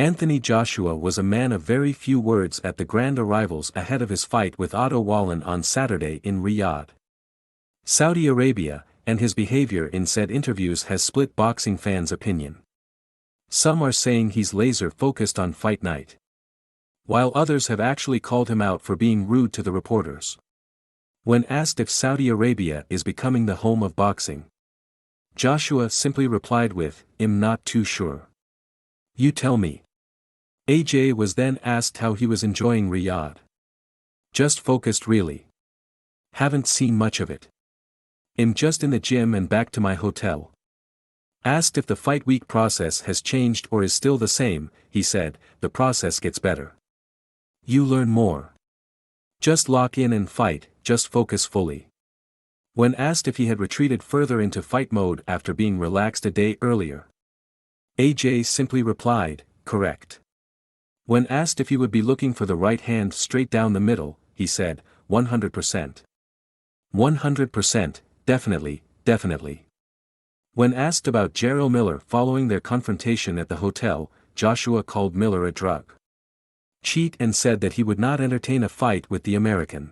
Anthony Joshua was a man of very few words at the grand arrivals ahead of his fight with Otto Wallin on Saturday in Riyadh, Saudi Arabia, and his behavior in said interviews has split boxing fans' opinion. Some are saying he's laser-focused on fight night, while others have actually called him out for being rude to the reporters. When asked if Saudi Arabia is becoming the home of boxing, Joshua simply replied with, "I'm not too sure. You tell me." AJ was then asked how he was enjoying Riyadh. "Just focused really. Haven't seen much of it. I'm just in the gym and back to my hotel." Asked if the fight week process has changed or is still the same, he said, "The process gets better. You learn more. Just lock in and fight, just focus fully." When asked if he had retreated further into fight mode after being relaxed a day earlier, AJ simply replied, "Correct." When asked if he would be looking for the right hand straight down the middle, he said, 100%. 100%, definitely, definitely. When asked about Jarrell Miller following their confrontation at the hotel, Joshua called Miller a drug cheat and said that he would not entertain a fight with the American.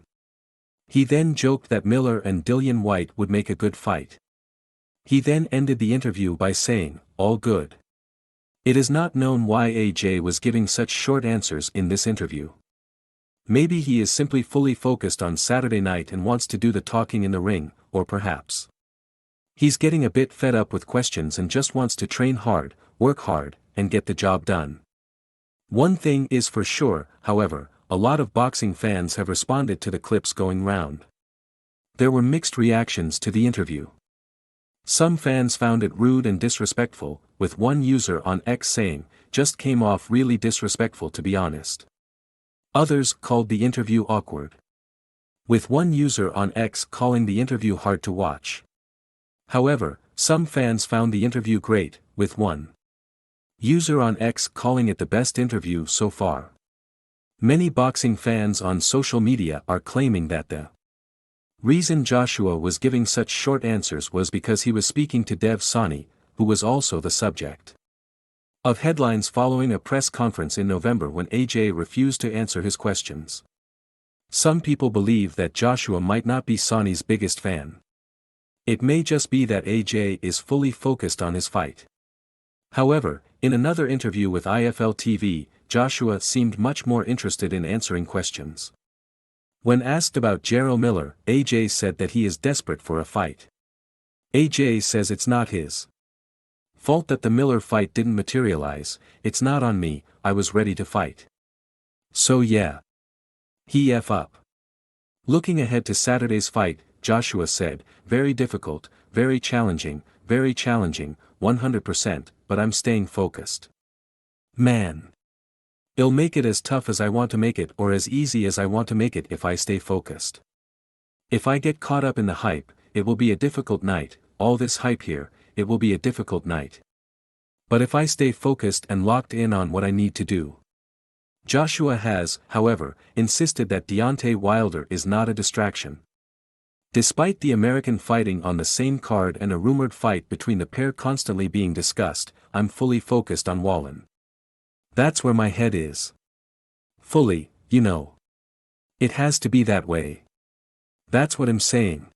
He then joked that Miller and Dillian Whyte would make a good fight. He then ended the interview by saying, "All good." It is not known why AJ was giving such short answers in this interview. Maybe he is simply fully focused on Saturday night and wants to do the talking in the ring, or perhaps he's getting a bit fed up with questions and just wants to train hard, work hard, and get the job done. One thing is for sure, however, a lot of boxing fans have responded to the clips going round. There were mixed reactions to the interview. Some fans found it rude and disrespectful, with one user on X saying, "Just came off really disrespectful to be honest." Others called the interview awkward, with one user on X calling the interview hard to watch. However, some fans found the interview great, with one user on X calling it the best interview so far. Many boxing fans on social media are claiming that the reason Joshua was giving such short answers was because he was speaking to Dev Sani, who was also the subject of headlines following a press conference in November when AJ refused to answer his questions. Some people believe that Joshua might not be Sani's biggest fan. It may just be that AJ is fully focused on his fight. However, in another interview with IFL TV, Joshua seemed much more interested in answering questions. When asked about Jarrell Miller, AJ said that he is desperate for a fight. AJ says it's not his fault that the Miller fight didn't materialize. "It's not on me, I was ready to fight. So yeah. He F up." Looking ahead to Saturday's fight, Joshua said, very difficult, very challenging, 100%, but I'm staying focused. Man. I'll make it as tough as I want to make it or as easy as I want to make it if I stay focused. If I get caught up in the hype, it will be a difficult night, all this hype here, it will be a difficult night. But if I stay focused and locked in on what I need to do. Joshua has, however, insisted that Deontay Wilder is not a distraction. Despite the American fighting on the same card and a rumored fight between the pair constantly being discussed, I'm fully focused on Wallin. That's where my head is. Fully, you know. It has to be that way. That's what I'm saying.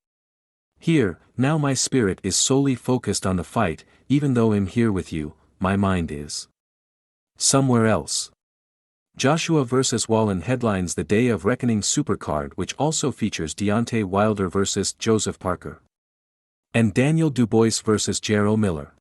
Here, now my spirit is solely focused on the fight, even though I'm here with you, my mind is somewhere else. Joshua vs. Wallin headlines the Day of Reckoning Supercard, which also features Deontay Wilder vs. Joseph Parker and Daniel Dubois vs. Jarrell Miller.